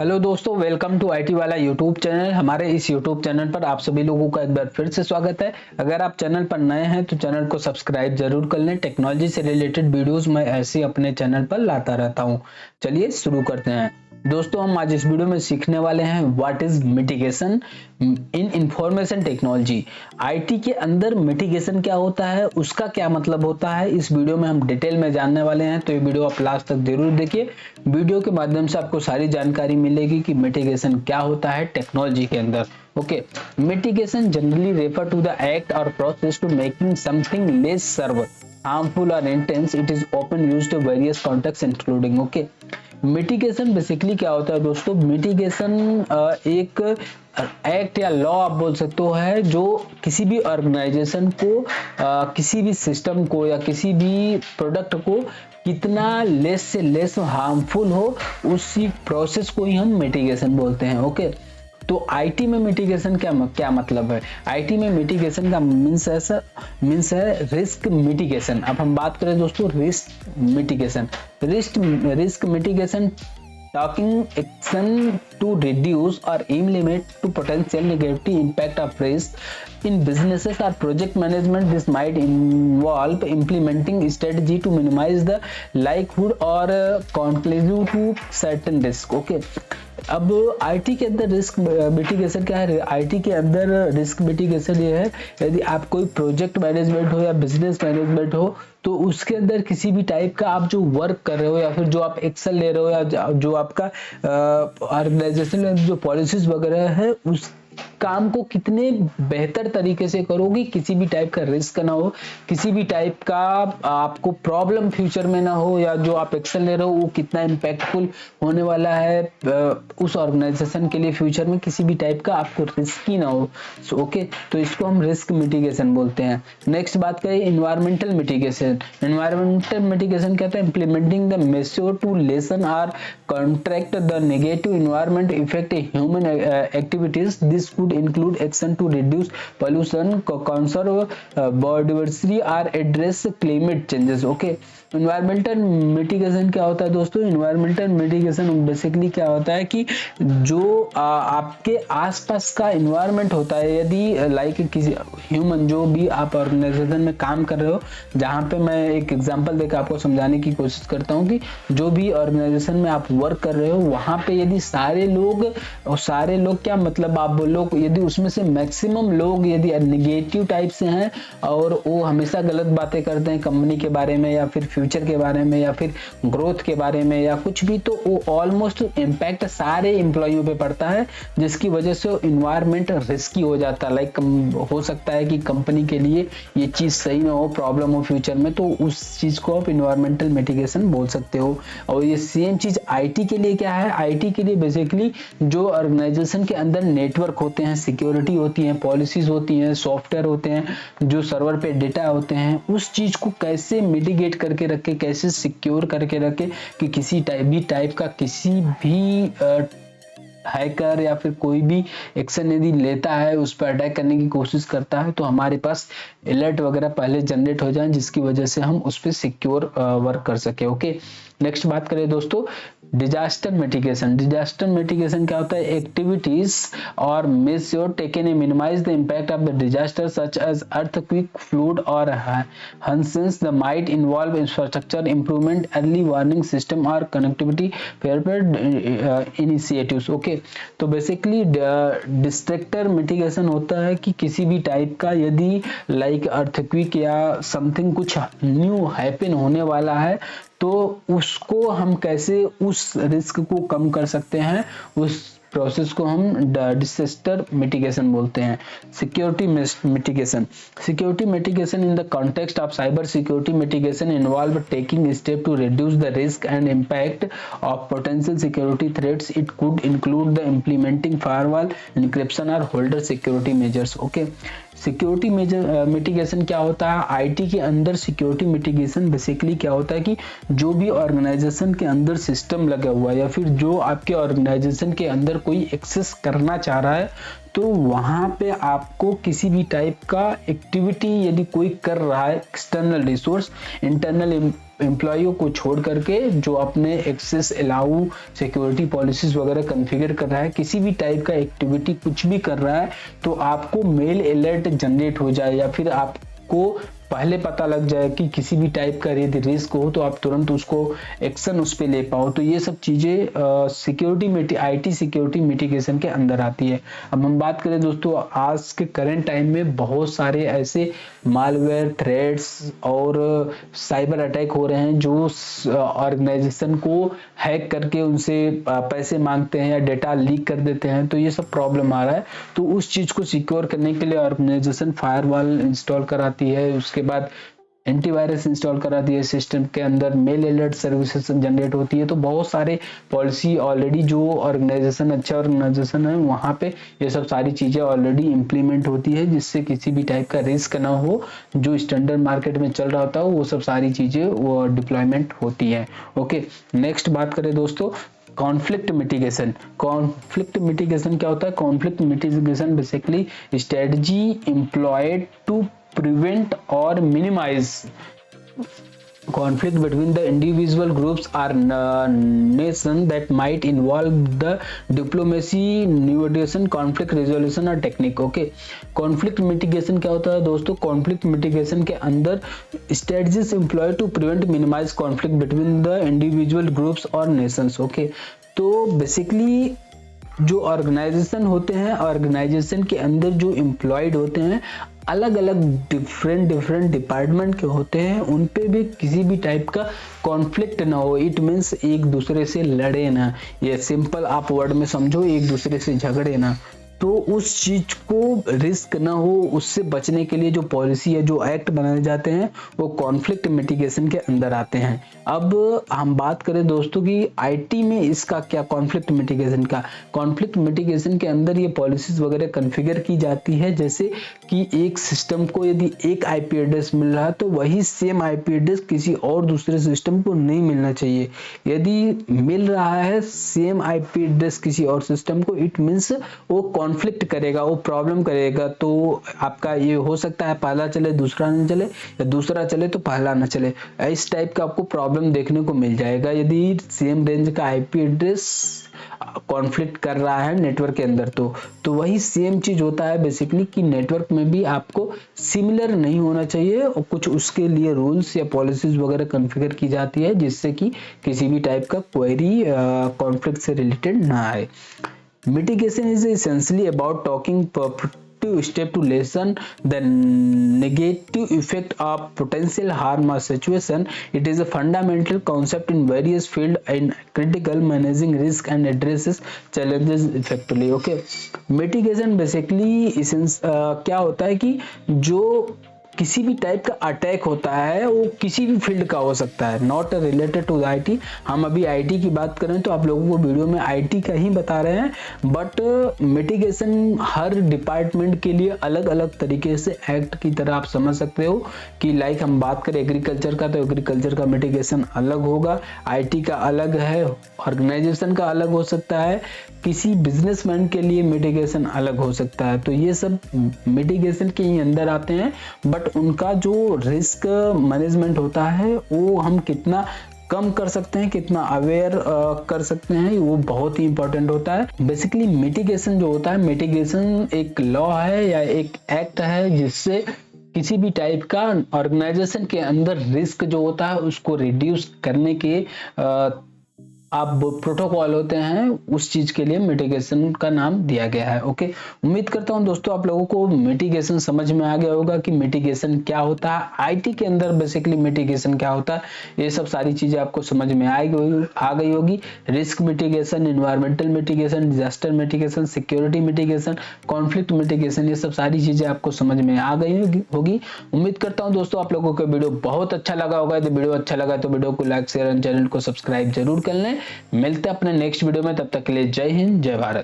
Hello दोस्तों, welcome to IT वाला YouTube channel. हमारे इस यूट्यूब चैनल पर आप सभी लोगों का एक बार फिर से स्वागत है। अगर आप चैनल पर नए हैं तो चैनल को सब्सक्राइब जरूर कर लें। टेक्नोलॉजी से रिलेटेड वीडियोस मैं ऐसे अपने चैनल पर लाता रहता हूं। चलिए शुरू करते हैं। दोस्तों, हम आज इस वीडियो में सीखने वाले हैं what is mitigation in information technology. IT के अंदर मिटिगेशन क्या होता है, उसका क्या मतलब होता है, इस वीडियो में हम डिटेल में जानने वाले हैं। तो ये वीडियो आप लास्ट तक जरूर देखिए। वीडियो के माध्यम से आपको सारी जानकारी मिलेगी कि मिटिगेशन क्या होता है टेक्नोलॉजी के अंदर। Okay, mitigation generally refer to the act और process to making something less severe harmful or intense. It is often used to various contexts including okay. Mitigation basically क्या होता है दोस्तों? मिटिगेशन एक एक्ट या लॉ आप बोल सकते हो है जो किसी भी ऑर्गेनाइजेशन को किसी भी सिस्टम को या किसी भी प्रोडक्ट को कितना लेस से लेस हार्मफुल हो, उसी प्रोसेस को ही हम मिटिगेशन बोलते हैं। ओके, तो आईटी में मिटिगेशन क्या मतलब है? आईटी में मिटिगेशन का मीन्स है रिस्क मिटिगेशन। अब हम बात करें दोस्तों risk mitigation. Risk mitigation taking action to reduce or eliminate to potential negative impact of risk in businesses or project management. This might involve implementing strategy to minimize the likelihood or contribute to certain risk. Okay, अब IT के अंदर risk mitigation क्या है? IT के अंदर risk mitigation ये है, यदि आप कोई प्रोजेक्ट मैनेजमेंट हो या बिजनेस मैनेजमेंट हो तो उसके अंदर किसी भी टाइप का आप जो वर्क कर रहे हो या फिर जो आप एक्शन ले रहे हो या जो आपका ऑर्गेनाइजेशन में जो पॉलिसीज वगैरह है उस काम को कितने बेहतर तरीके से करोगे, किसी भी टाइप का रिस्क ना हो, किसी भी टाइप का आपको प्रॉब्लम फ्यूचर में ना हो, या जो आप एक्शन ले रहे हो वो कितना इम्पैक्टफुल होने वाला है उस ऑर्गेनाइजेशन के लिए फ्यूचर में, किसी भी टाइप का आपको रिस्क ही ना हो। ओके, तो इसको हम रिस्क मिटिगेशन बोलते हैं। नेक्स्ट बात करें इन्वायरमेंटल मिटिगेशन। इन्वायरमेंटल मिटिगेशन कहते हैं implementing the measure to lessen और contract the negative environment effect human activities. This could include action to reduce pollution, conserve biodiversity or address climate changes. Okay, environmental mitigation क्या होता है दोस्तों? Environmental mitigation basically क्या होता है कि जो आपके आसपास का इन्वायरमेंट होता है, यदि लाइक किसी ह्यूमन जो भी आप ऑर्गेनाइजेशन में काम कर रहे हो, जहाँ पे मैं एक एग्जांपल देकर आपको समझाने की कोशिश करता हूँ कि जो भी ऑर्गेनाइजेशन में आप वर्क कर रहे हो वहाँ पे यदि सारे लोग क्या मतलब आप बोलो, यदि उसमें से मैक्सिमम लोग यदि निगेटिव टाइप से हैं और वो हमेशा गलत बातें करते हैं कंपनी के बारे में या फिर फ्यूचर के बारे में या फिर ग्रोथ के बारे में या कुछ भी, तो वो ऑलमोस्ट इम्पैक्ट सारे एम्प्लॉइयों पे पड़ता है, जिसकी वजह से इन्वायरमेंट रिस्की हो जाता है। लाइक हो सकता है कि कंपनी के लिए ये चीज सही ना हो, प्रॉब्लम हो फ्यूचर में, तो उस चीज को आप इन्वायरमेंटल मिटिगेशन बोल सकते हो। और ये सेम चीज आईटी के लिए क्या है? आईटी के लिए बेसिकली जो ऑर्गेनाइजेशन के अंदर नेटवर्क होते हैं, सिक्योरिटी होती है, पॉलिसीज होती हैं, सॉफ्टवेयर होते हैं, जो सर्वर पे डेटा होते हैं, उस चीज को कैसे मिटिगेट करके रखे, कैसे सिक्योर करके रखे कि किसी टाइप का किसी भी हैकर या फिर कोई भी एक्शन यदि लेता है, उस पर अटैक करने की कोशिश करता है, तो हमारे पास अलर्ट वगैरह पहले जनरेट हो जाए, जिसकी वजह से हम उस पर सिक्योर वर्क कर सके। ओके, नेक्स्ट बात करें दोस्तों डिजास्टर मिटिगेशन। डिजास्टर मिटिगेशन क्या होता है? एक्टिविटीज और measure taken a minimize the impact of the disaster such as earthquake, flood और हंसेस the might involve infrastructure improvement, early warning system और कनेक्टिविटी फेयर इनिशिएटिव्स। ओके, तो बेसिकली डिस्ट्रक्टर मिटिगेशन होता है कि किसी भी टाइप का यदि लाइक अर्थक्वेक या समथिंग कुछ न्यू हैपन होने वाला है, तो उसको हम कैसे उस रिस्क को कम कर सकते हैं, उस प्रोसेस को हम डिजास्टर मिटिगेशन बोलते हैं। Security mitigation. Security mitigation in the context of cyber security mitigation involve taking step to reduce the risk and impact of potential security threats. It could include the implementing firewall, encryption और holder security measures. Okay, security mitigation क्या होता है? IT के अंदर security mitigation basically क्या होता है कि जो भी ऑर्गेनाइजेशन के अंदर सिस्टम लगा हुआ है या फिर जो आपके ऑर्गेनाइजेशन के अंदर कोई एक्सेस करना चाह रहा है, तो वहां पे आपको किसी भी टाइप का एक्टिविटी यदि कोई कर रहा है, एक्सटर्नल रिसोर्स, इंटरनल एम्प्लॉइयों को छोड़ करके जो अपने एक्सेस अलाउ सिक्योरिटी पॉलिसीज वगैरह कॉन्फ़िगर कर रहा है, किसी भी टाइप का एक्टिविटी कुछ भी कर रहा है तो आपको मेल अलर्ट जनरेट हो जाए या फिर आपको पहले पता लग जाए कि किसी भी टाइप का यदि रिस्क हो तो आप तुरंत उसको एक्शन उस पर ले पाओ। तो ये सब चीज़ें सिक्योरिटी आईटी सिक्योरिटी मिटिगेशन के अंदर आती है। अब हम बात करें दोस्तों, आज के करंट टाइम में बहुत सारे ऐसे मालवेयर थ्रेड्स और साइबर अटैक हो रहे हैं जो ऑर्गेनाइजेशन को हैक करके उनसे पैसे मांगते हैं या डेटा लीक कर देते हैं। तो ये सब प्रॉब्लम आ रहा है। तो उस चीज़ को सिक्योर करने के लिए ऑर्गेनाइजेशन फायरवॉल इंस्टॉल कराती है, उसके बाद एंटीवायरस इंस्टॉल करा दिए, सिस्टम के अंदर मेल अलर्ट सर्विसेज जनरेट होती है। तो बहुत सारे पॉलिसी ऑलरेडी जो ऑर्गेनाइजेशन अच्छा ऑर्गेनाइजेशन है वहाँ पे ये सब सारी चीज़ें ऑलरेडी इम्प्लीमेंट होती है, जिससे किसी भी टाइप का रिस्क ना हो। जो स्टैंडर्ड मार्केट में चल रहा होता है वो सब सारी चीज़ें वो डिप्लॉयमेंट होती है। ओके, नेक्स्ट बात करें दोस्तों, कॉन्फ्लिक्ट मिटिगेशन। कॉन्फ्लिक्ट मिटिगेशन क्या होता है? Conflict mitigation basically strategy employed to prevent or minimize conflict between the individual groups or nation that might involve the diplomacy, negotiation, conflict resolution or technique। Okay, conflict mitigation क्या होता है दोस्तों? Conflict mitigation के अंदर strategies employ to prevent minimize conflict between the individual groups और nations. Okay, तो basically जो organization होते हैं, ऑर्गेनाइजेशन के अंदर जो एम्प्लॉयड होते हैं अलग अलग डिफरेंट डिपार्टमेंट के होते हैं, उन पे भी किसी भी टाइप का कॉन्फ्लिक्ट ना हो। इट मीन्स एक दूसरे से लड़े ना, ये सिंपल आप वर्ड में समझो, एक दूसरे से झगड़े ना। तो उस चीज को रिस्क ना हो, उससे बचने के लिए जो पॉलिसी है, जो एक्ट बनाए जाते हैं वो कॉन्फ्लिक्ट मिटिगेशन के अंदर आते हैं। अब हम बात करें दोस्तों कि आईटी में इसका क्या, कॉन्फ्लिक्ट मिटिगेशन का, कॉन्फ्लिक्ट मिटिगेशन के अंदर ये पॉलिसीज वगैरह कॉन्फ़िगर की जाती है। जैसे कि एक सिस्टम को यदि एक आईपी एड्रेस मिल रहा है तो वही सेम आईपी एड्रेस किसी और दूसरे सिस्टम को नहीं मिलना चाहिए। यदि मिल रहा है सेम आईपी एड्रेस किसी और सिस्टम को, इट मीन्स वो कॉन्फ्लिक्ट करेगा, वो प्रॉब्लम करेगा। तो आपका ये हो सकता है पहला चले दूसरा न चले, या दूसरा चले तो पहला न चले। इस टाइप का आपको प्रॉब्लम देखने को मिल जाएगा यदि सेम रेंज का आईपी एड्रेस कॉन्फ्लिक्ट कर रहा है नेटवर्क के अंदर। तो वही सेम चीज होता है बेसिकली कि नेटवर्क में भी आपको सिमिलर नहीं होना चाहिए, और कुछ उसके लिए रूल्स या पॉलिसीज वगैरह कॉन्फ़िगर की जाती है जिससे कि किसी भी टाइप का क्वेरी कॉन्फ्लिक्ट से रिलेटेड ना आए। Mitigation is essentially about taking proactive step to lessen the negative effect of potential harm or situation. It is a fundamental concept in various fields and critical managing risk and addresses challenges effectively। Okay, mitigation basically क्या होता है कि जो किसी भी type का attack होता है वो किसी भी फील्ड का हो सकता है, नॉट रिलेटेड टू आईटी। हम अभी आईटी की बात करें तो आप लोगों को वीडियो में आईटी का ही बता रहे हैं, बट मिटिगेशन हर डिपार्टमेंट के लिए अलग अलग तरीके से एक्ट की तरह आप समझ सकते हो। कि लाइक हम बात करें एग्रीकल्चर का, तो एग्रीकल्चर का मिटिगेशन अलग होगा, आईटी का अलग है, ऑर्गेनाइजेशन का अलग हो सकता है, किसी बिजनेसमैन के लिए मिटिगेशन अलग हो सकता है। तो ये सब मिटिगेशन के ही अंदर आते हैं, बट उनका जो रिस्क मैनेजमेंट होता है वो हम कितना कम कर सकते हैं, कितना अवेयर कर सकते हैं, वो बहुत ही इंपॉर्टेंट होता है। बेसिकली मिटिगेशन जो होता है, मिटिगेशन एक लॉ है या एक एक्ट है जिससे किसी भी टाइप का ऑर्गेनाइजेशन के अंदर रिस्क जो होता है उसको रिड्यूस करने के आप प्रोटोकॉल होते हैं, उस चीज के लिए मिटिगेशन का नाम दिया गया है। ओके, उम्मीद करता हूं दोस्तों आप लोगों को मिटिगेशन समझ में आ गया होगा कि मिटिगेशन क्या होता है, आईटी के अंदर बेसिकली मिटिगेशन क्या होता है, ये सब सारी चीजें आपको समझ में आ गई होगी। Risk mitigation, environmental mitigation, disaster mitigation, security mitigation, conflict mitigation, ये सब सारी चीजें आपको समझ में आ गई होगी। उम्मीद करता हूं दोस्तों आप लोगों को वीडियो बहुत अच्छा लगा होगा। यदि वीडियो अच्छा लगा तो वीडियो को लाइक शेयर और चैनल को सब्सक्राइब जरूर कर लें। मिलते हैं अपने नेक्स्ट वीडियो में, तब तक के लिए जय हिंद, जय भारत।